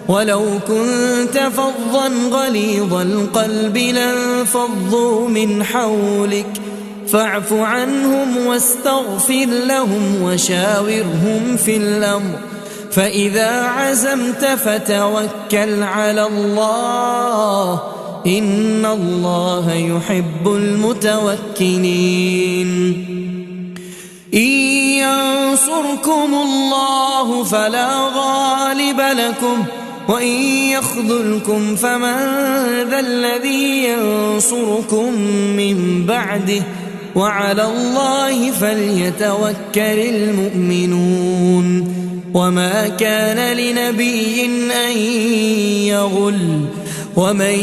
ولو كنت فظا غليظ القلب لانفضوا من حولك فاعف عنهم واستغفر لهم وشاورهم في الأمر فإذا عزمت فتوكل على الله إن الله يحب المتوكلين إن ينصركم الله فلا غالب لكم وإن يخذلكم فمن ذا الذي ينصركم من بعده وعلى الله فليتوكل المؤمنون وما كان لنبي أن يغل ومن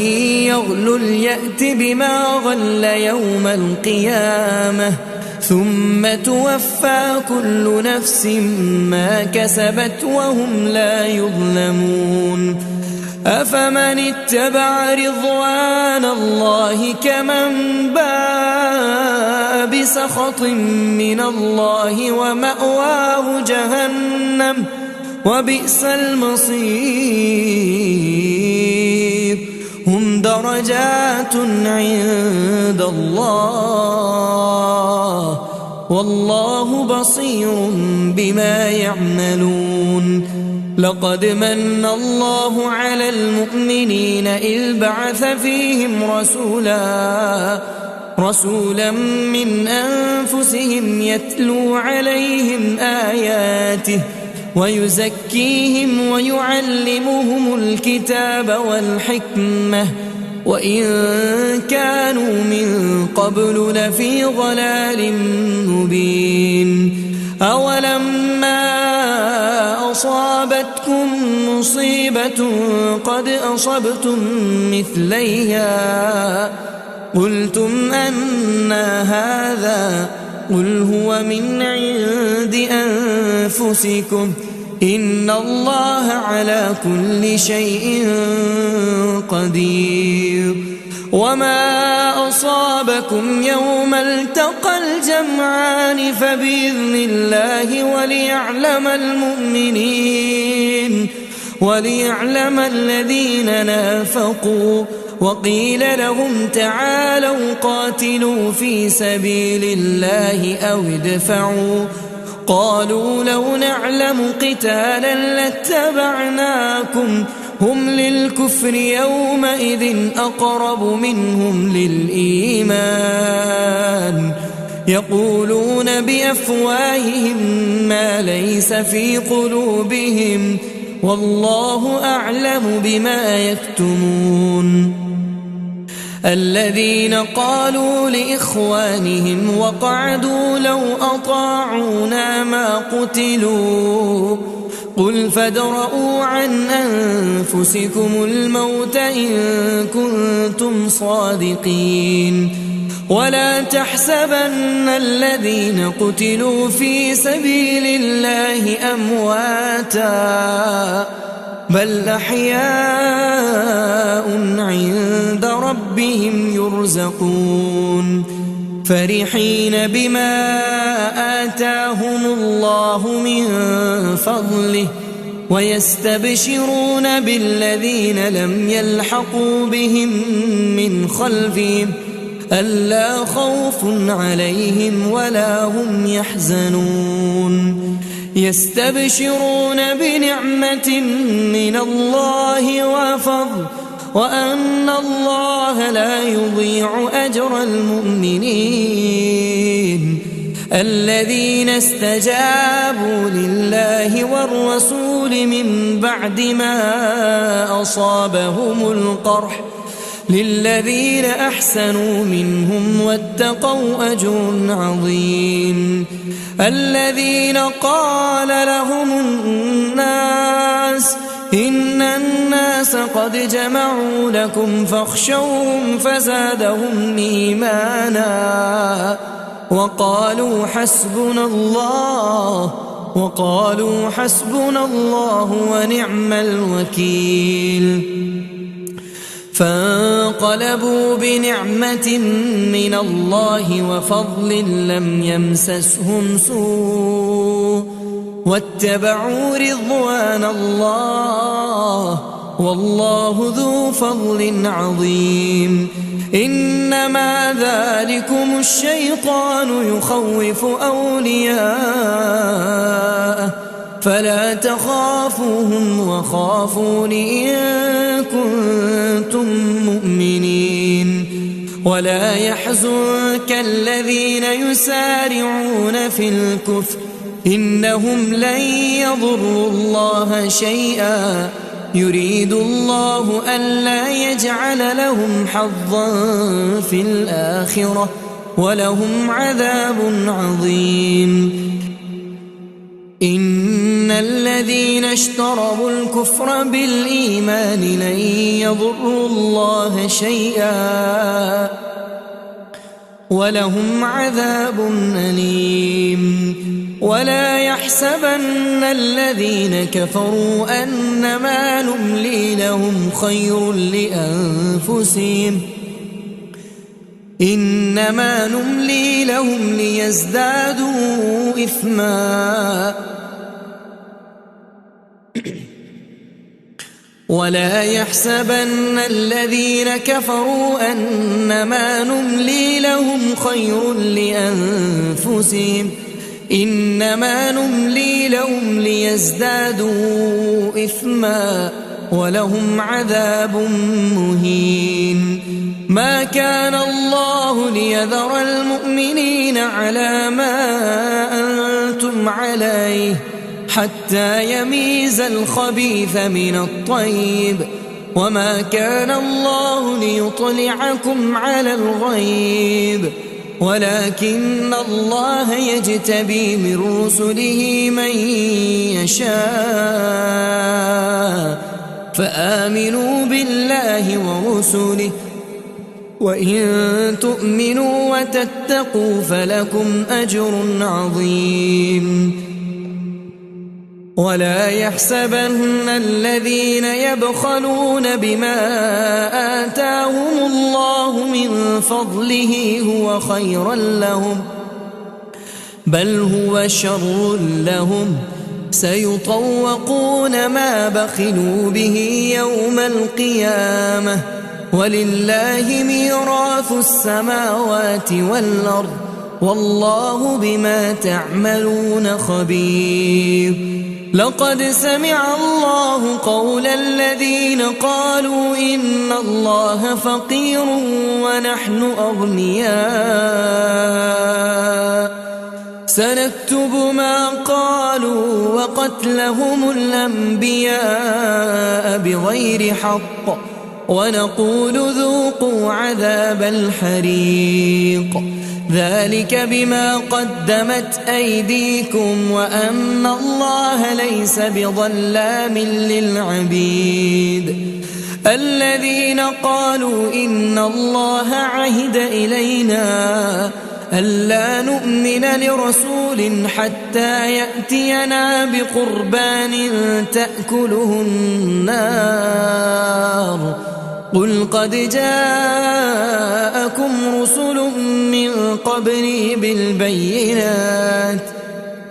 يغل يأت بما غل يوم القيامة ثم توفى كل نفس ما كسبت وهم لا يظلمون أفمن اتبع رضوان الله كمن باء بسخط من الله ومأواه جهنم وبئس المصير هم درجات عند الله والله بصير بما يعملون لقد من الله على المؤمنين إذ بعث فيهم رسولا من أنفسهم يتلو عليهم آياته ويزكيهم ويعلمهم الكتاب والحكمة وإن كانوا من قبل لفي ضلال مبين أولما أصابتكم مصيبة قد أصبتم مثليها قلتم أنى هذا قل هو من عند أنفسكم إن الله على كل شيء قدير وما أصابكم يوم التقى الجمعان فبإذن الله وليعلم الذين نافقوا وقيل لهم تعالوا قاتلوا في سبيل الله أو ادفعوا قالوا لو نعلم قتالا لاتبعناكم هم للكفر يومئذ أقرب منهم للإيمان يقولون بأفواههم ما ليس في قلوبهم والله أعلم بما يكتمون الذين قالوا لإخوانهم وقعدوا لو أطاعونا ما قتلوا قل فادرءوا عن أنفسكم الموت إن كنتم صادقين ولا تحسبن الذين قتلوا في سبيل الله أمواتا بل أحياء عند ربهم يرزقون فرحين بما آتاهم الله من فضله ويستبشرون بالذين لم يلحقوا بهم من خلفهم ألا خوف عليهم ولا هم يحزنون يستبشرون بنعمة من الله وفضل وأن الله لا يضيع أجر المؤمنين الذين استجابوا لله والرسول من بعد ما أصابهم القرح للذين أحسنوا منهم واتقوا أجر عظيم. الذين قال لهم الناس إن الناس قد جمعوا لكم فاخشوهم فزادهم إيمانا وقالوا حسبنا الله ونعم الوكيل. فانقلبوا بنعمة من الله وفضل لم يمسسهم سوء واتبعوا رضوان الله والله ذو فضل عظيم. إنما ذلكم الشيطان يخوف أولياءه فلا تخافوهم وخافون إن كنتم مؤمنين. ولا يحزنك الذين يسارعون في الكفر إنهم لن يضروا الله شيئا يريد الله ألا يجعل لهم حظا في الآخرة ولهم عذاب عظيم. إن الذين اشتروا الكفر بالإيمان لن يضروا الله شيئا ولهم عذاب أليم. ولا يحسبن الذين كفروا أنما نملي لهم خير لأنفسهم إنما نملي لهم ليزدادوا إثما ولا يحسبن الذين كفروا أنما نملي لهم خير لأنفسهم إنما نملي لهم ليزدادوا إثما ولهم عذاب مهين. ما كان الله ليذر المؤمنين على ما أنتم عليه حتى يميز الخبيث من الطيب وما كان الله ليطلعكم على الغيب ولكن الله يجتبي من رسله من يشاء فآمنوا بالله ورسله وإن تؤمنوا وتتقوا فلكم أجر عظيم. ولا يحسبن الذين يبخلون بما آتاهم الله من فضله هو خيرا لهم بل هو شر لهم سيطوقون ما بخلوا به يوم القيامة ولله ميراث السماوات والأرض والله بما تعملون خبير. لقد سمع الله قول الذين قالوا إن الله فقير ونحن أغنياء سنكتب ما قالوا وقتلهم الأنبياء بغير حق ونقول ذوقوا عذاب الحريق ذلك بما قدمت أيديكم وأن الله ليس بظلام للعبيد. الذين قالوا إن الله عهد إلينا ألا نؤمن لرسول حتى يأتينا بقربان تأكله النار قل قد جاءكم رسل من قبلي بالبينات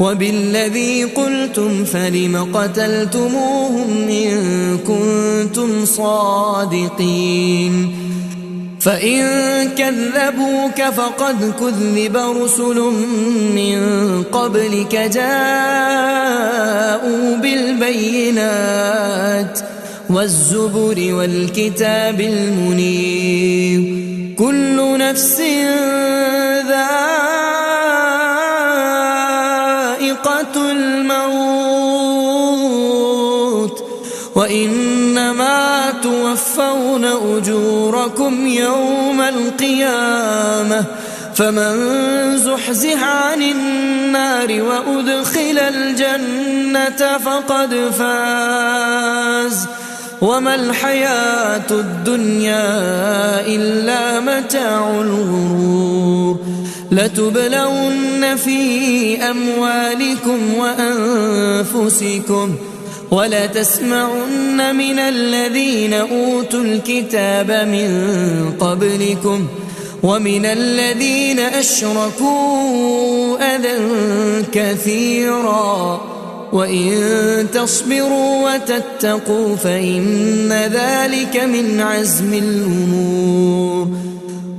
وبالذي قلتم فلم قتلتموهم إن كنتم صادقين. فإن كذبوك فقد كذب رسل من قبلك جاءوا بالبينات والزبر والكتاب المنير كل نفس ذائقة الموت وإنما توفون أجوركم يوم القيامة فمن زحزح عن النار وأدخل الجنة فقد فاز وما الحياة الدنيا إلا متاع الغرور لتبلون في أموالكم وأنفسكم ولتسمعن من الذين أوتوا الكتاب من قبلكم ومن الذين أشركوا أذى كثيرا وإن تصبروا وتتقوا فإن ذلك من عزم الأمور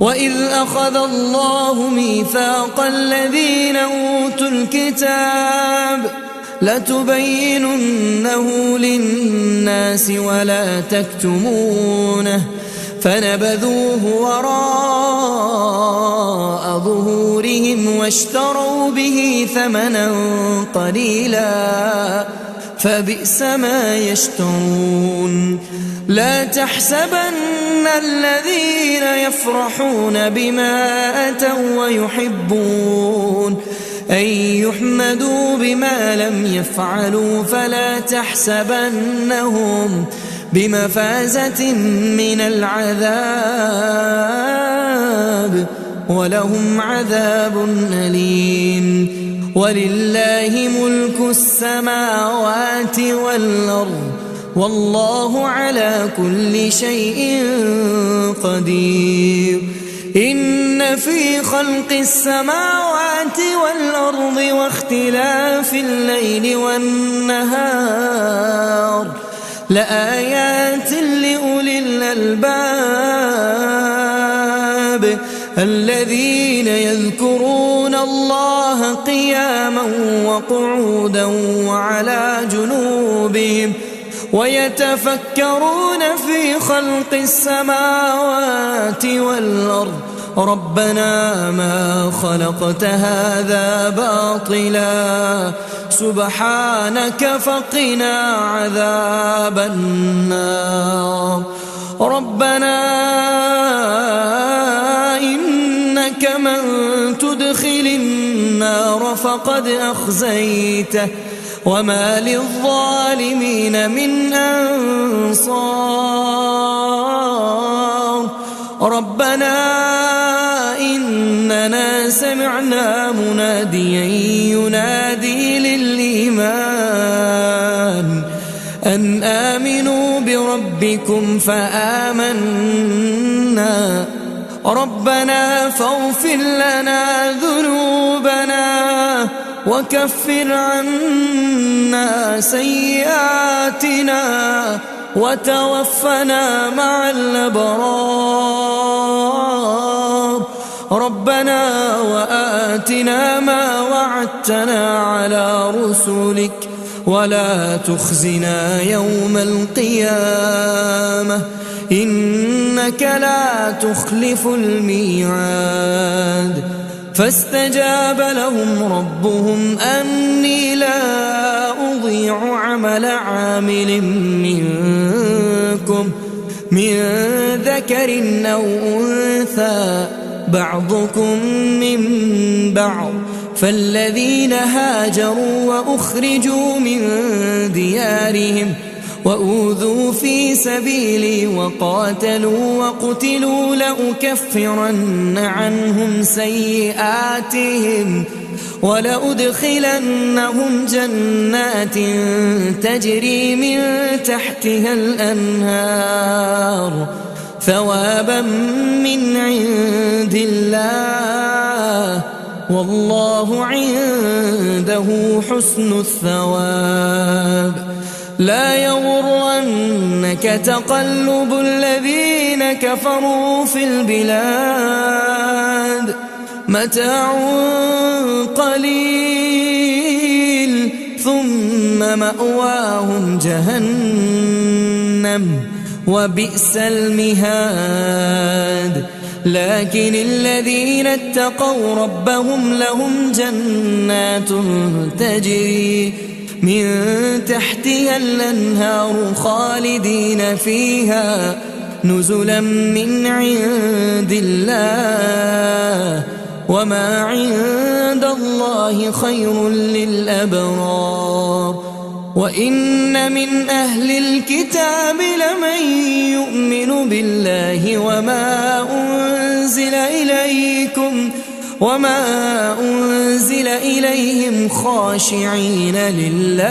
وإذ أخذ الله ميثاق الذين أوتوا الكتاب لتبيننه للناس ولا تكتمونه فنبذوه وراء ظهورهم واشتروا به ثمنا قليلا فبئس ما يشترون لا تحسبن الذين يفرحون بما أتوا ويحبون أن يحمدوا بما لم يفعلوا فلا تحسبنهم بمفازة من العذاب ولهم عذاب أليم ولله ملك السماوات والأرض والله على كل شيء قدير إن في خلق السماوات والأرض واختلاف الليل والنهار لآيات لأولي الألباب الذين يذكرون الله قياما وقعودا وعلى جنوبهم ويتفكرون في خلق السماوات والأرض ربنا ما خلقت هذا باطلا سبحانك فقنا عذاب النار ربنا إنك من تدخل النار فقد أخزيته وما للظالمين من أنصار ربنا إننا سمعنا مناديا ينادي للإيمان أن آمنوا بربكم فآمنا ربنا فاغفر لنا ذنوبنا وكفر عنا سيئاتنا وتوفنا مع الأبرار ربنا وآتنا ما وعدتنا على رسلك ولا تخزنا يوم القيامة إنك لا تخلف الميعاد فاستجاب لهم ربهم أني لا أضيع عمل عامل منكم من ذكر أو أنثى بعضكم من بعض فالذين هاجروا وأخرجوا من ديارهم وأوذوا في سبيلي وقاتلوا وقتلوا لأكفرن عنهم سيئاتهم ولأدخلنهم جنات تجري من تحتها الأنهار ثوابا من عند الله والله عنده حسن الثواب لا يغرنك تقلب الذين كفروا في البلاد متاع قليل ثم مأواهم جهنم وبئس المهاد لكن الذين اتقوا ربهم لهم جنات تجري من تحتها الأنهار خالدين فيها نزلا من عند الله وما عند الله خير للأبرار وإن من أهل الكتاب لمن يؤمن بالله وما أنزل إليهم خاشعين لله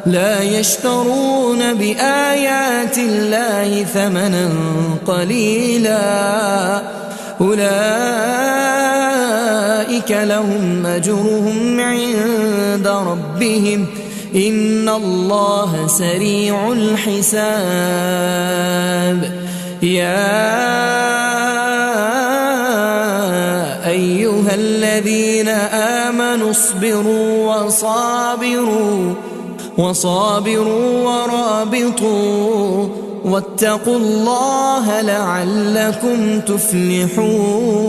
لا يشترون بآيات الله ثمنا قليلا أولئك لهم أجرهم عند ربهم إن الله سريع الحساب يا أيها الذين آمنوا اصبروا وصابروا ورابطوا واتقوا الله لعلكم تفلحون.